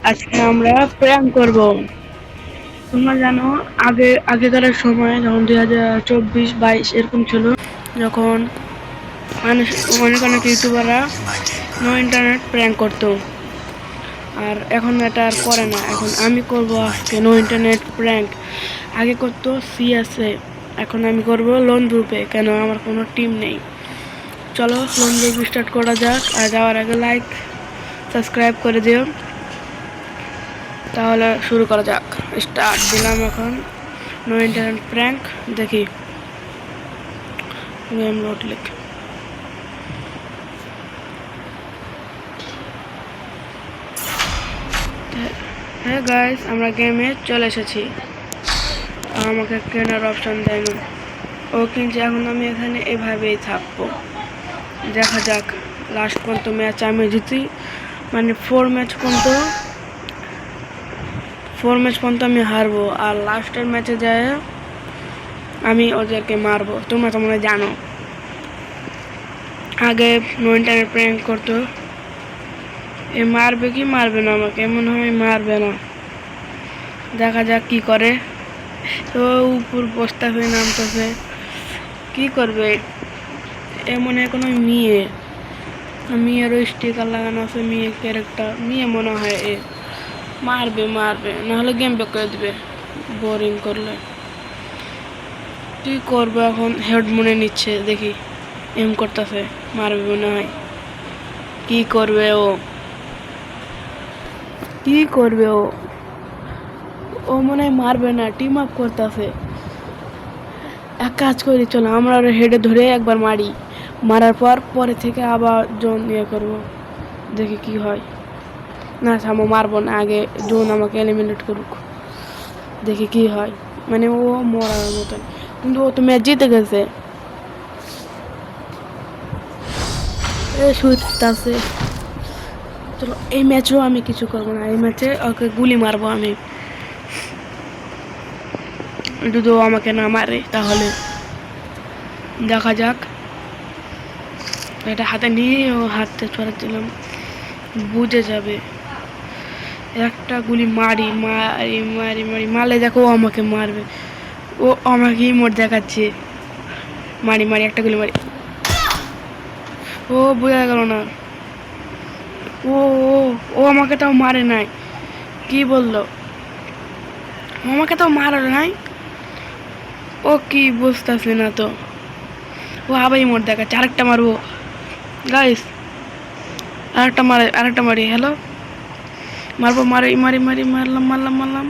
আজকে আমরা প্র্যাঙ্ক করব। তোমরা জানো আগেকার সময় যখন 2024-22 এরকম ছিল, যখন মানুষ অনেক ইউটিউবাররা নো ইন্টারনেট প্র্যাঙ্ক করতো, আর এখন এটা আর করে না। এখন আমি করব আজকে নো ইন্টারনেট প্র্যাঙ্ক। আগে করতো সিএসএ, এখন আমি করব লোন গ্রুপে। কেন, আমার কোনো টিম নেই। চলো লোন গ্রুপ স্টার্ট করা যাক। আর যাওয়ার আগে লাইক সাবস্ক্রাইব করে দিও। তাহলে শুরু করা যাক। স্টার্ট দিলাম। এখন নো ইন্টারনেট প্র্যাঙ্ক দেখি। গেম লোড লিখ। হ্যাঁ গাইস, আমরা গেমে চলে এসেছি। আমাকে কেনার অপশন দেয় না, ও কিনছে। এখন আমি এখানে এভাবেই থাকবো। দেখা যাক লাস্ট পর্যন্ত ম্যাচ আমি জিতি, মানে 4 ম্যাচ পর্যন্ত আমি হারবো। আর লাস্টের ম্যাচে যায় আমি ওদেরকে মারবো। তোমরা তো মনে জানো, আগে নো ইন্টারনেট প্র্যাঙ্ক করতো। এ মারবে কি মারবে না, আমাকে মনে হয় মারবে না। দেখা যাক কি করে। তো উপর বস্তা হয়ে নামতেছে, কি করবে? এ মনে হয় কোনো মেয়েরও স্টিকার লাগানো আছে, মেয়ে ক্যারেক্টার, মেয়ে মনে হয়। এ মারবে নাহলে গেম ব্যাক করে দেবে বোরিং করলে। কি করবো এখন? হেড মনে নিচ্ছে, দেখি এম করতেছে, মারবে মনে হয়। কি করবে ও? ও মনে হয় মারবে না, টিম আপ করতেছে। এক কাজ করি, চলো আমরা হেডে ধরে একবার মারি। মারার পরে থেকে আবার জোন ইয়ে করবো, দেখি কি হয়। না থামো, মারবো না, আগে জোন আমাকে এলিমিনেট করুক, দেখি কি হয়। মানে ও মরার মতন, কিন্তু ও তো ম্যাচ জিতে গেছে। শুইতেছে। চলো এই ম্যাচেও আমি কিছু করবো না, এই ম্যাচে ওকে গুলি মারবো আমি। যদি ও আমাকে না মারে তাহলে দেখা যাক। এটা হাতে নিয়ে ও হাতে ছড়াচ্ছিলাম, বুঝে যাবে। একটা গুলি মারি মারলে দেখো ও আমাকে মারবে। ও আমাকে ইমোট দেখাচ্ছে, মারি একটা গুলি মারি। ও বোঝা গেল না। ও ও ও আমাকে তাও মারে নাই। কি বললো? আমাকে তাও মারে নাই। ও কি বুঝতেছে না তো। ও আবার ইমোট দেখাচ্ছে, আরেকটা মারবো গাইস। আরেকটা মারি। হ্যালো, মারবো, মারলাম।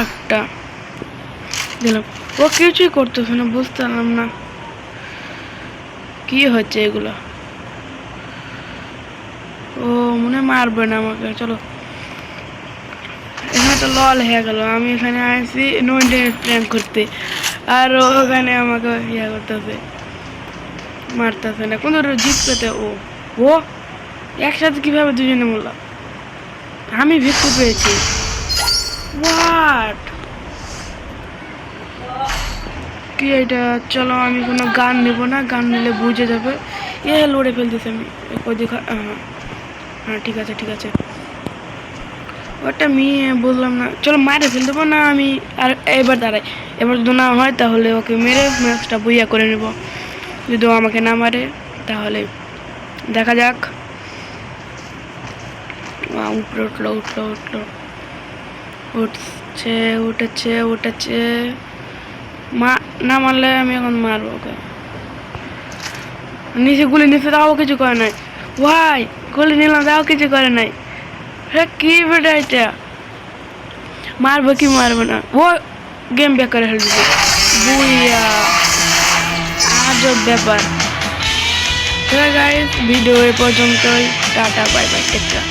একটা দিলাম। ও কিছুই করতেছে না, বুঝতে পারলাম না কি হচ্ছে এগুলো। ও মনে মারবে না আমাকে। চলো, এখানে তো লল হয়ে গেল। আমি এখানে আসছি নো ইন্টারনেট প্র্যাঙ্ক করতে, আর ওখানে আমাকে ইয়ে করতেছে, মারতেছে না। কোন জিততে ও ও একসাথে কিভাবে দুজনে মরলাম? আমি ভিক্টরি পেয়েছি। হোয়াট? কি এটা? চলো আমি কোনো গান নেব না, গান নিলে বুঝে যাবে। এ লড়ে ফেলতেছে আমি। ওদিকে হ্যাঁ ঠিক আছে। ওটা মেয়ে বললাম না, চলো মারে ফেল দেবো না আমি। আর এবার দাঁড়াই, এবার যদি না হয় তাহলে ওকে মেরে ম্যাচটা বইয়া করে নেব। যদি ও আমাকে না মারে তাহলে দেখা যাক। উপরে উঠলো। উঠেছে। না মারলে আমি এখন মারবো ওকে। নিচে গুলি নিচে, তাও কিছু করে নাই। ভাই গুলি নিলাম, তাও কিছু করে নাই। হ্যাঁ কি বেটা এটা? মারবো কি মারবো না? ও গেম ব্যাক করে ফেলবে। বুইয়া, আজব ব্যাপার। গাইস ভিডিও এ পর্যন্তই। Ta ta bye bye, take care.